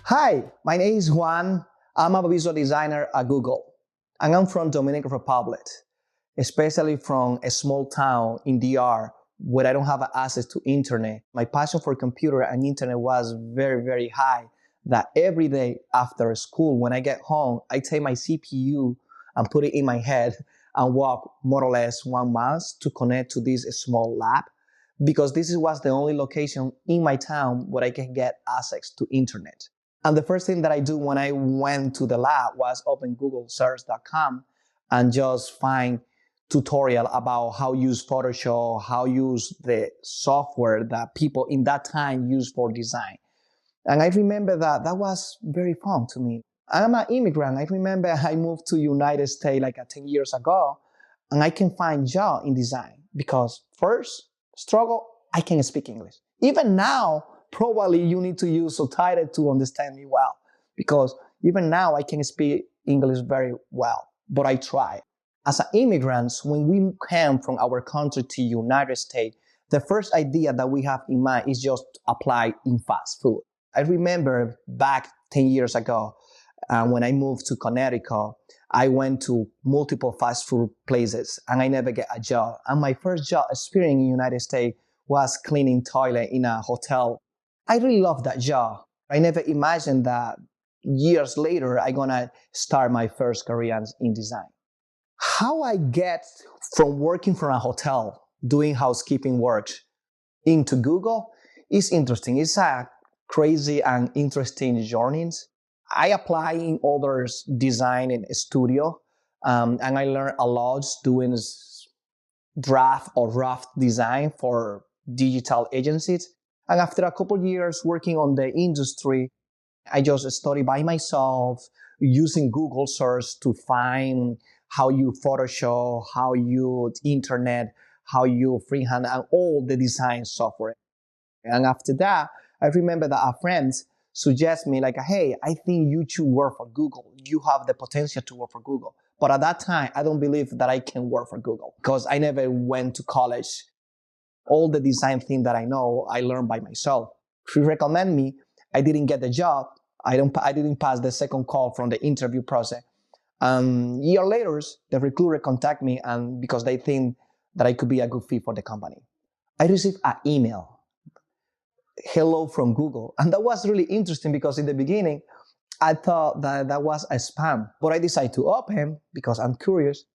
Hi, my name is Juan. I'm a visual designer at Google, and I'm from Dominican Republic, especially from a small town in DR where I don't have access to internet. My passion for computer and internet was very, very high. That every day after school, when I get home, I take my CPU and put it in my head and walk more or less 1 mile to connect to this small lab because this was the only location in my town where I can get access to internet. And the first thing that I do when I went to the lab was open googlesearch.com and just find tutorial about how to use Photoshop, how to use the software that people in that time used for design. And I remember that was very fun to me. I'm an immigrant. I remember I moved to United States like 10 years ago, and I can find job in design because first struggle, I can speak English. Even now, probably you need to use subtitles to understand me well because even now I can speak English very well, but I try. As immigrants, when we came from our country to United States, the first idea that we have in mind is just apply in fast food. I remember back 10 years ago, when I moved to Connecticut, I went to multiple fast food places and I never get a job. And my first job experience in the United States was cleaning toilet in a hotel. I really love that job. I never imagined that years later I'm gonna start my first career in design. How I get from working from a hotel, doing housekeeping work, into Google is interesting. It's a crazy and interesting journey. I apply in others design in a studio, and I learned a lot doing draft or rough design for digital agencies. And after a couple of years working on the industry, I just studied by myself using Google search to find how you Photoshop, how you internet, how you freehand, and all the design software. And after that, I remember that a friend suggested me like, hey, I think you should work for Google. You have the potential to work for Google. But at that time, I don't believe that I can work for Google because I never went to college. All the design thing that I know, I learned by myself. She recommended me. I didn't get the job. I didn't pass the second call from the interview process. Year later, the recruiter contacted me and because they think that I could be a good fit for the company. I received an email, hello from Google. And that was really interesting because in the beginning, I thought that was a spam, but I decided to open because I'm curious.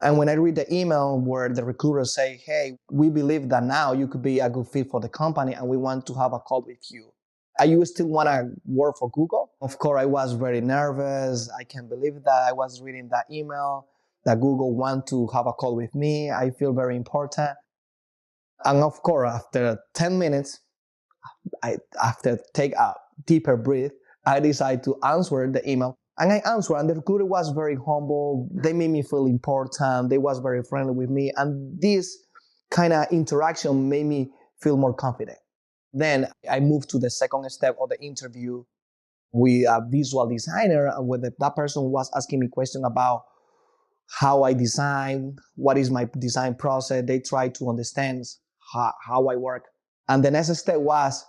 And when I read the email where the recruiter say, hey, we believe that now you could be a good fit for the company and we want to have a call with you. Are you still want to work for Google? Of course, I was very nervous. I can't believe that I was reading that email that Google want to have a call with me. I feel very important. And of course, after 10 minutes, after take a deeper breath, I decided to answer the email. And I answered, and the recruiter was very humble. They made me feel important. They was very friendly with me. And this kind of interaction made me feel more confident. Then I moved to the second step of the interview with a visual designer, and where that person was asking me questions about how I design, what is my design process. They try to understand how I work. And the next step was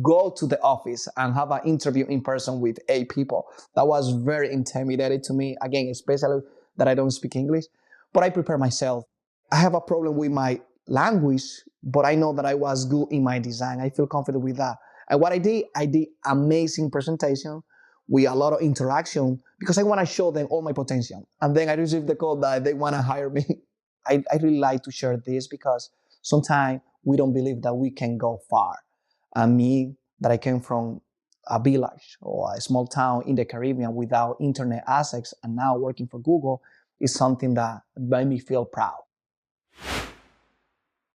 go to the office and have an interview in person with 8 people. That was very intimidating to me. Again, especially that I don't speak English, but I prepare myself. I have a problem with my language, but I know that I was good in my design. I feel confident with that. And what I did amazing presentation with a lot of interaction because I want to show them all my potential. And then I received the call that they want to hire me. I really like to share this because sometimes we don't believe that we can go far. And me, that I came from a village or a small town in the Caribbean without internet access and now working for Google is something that made me feel proud.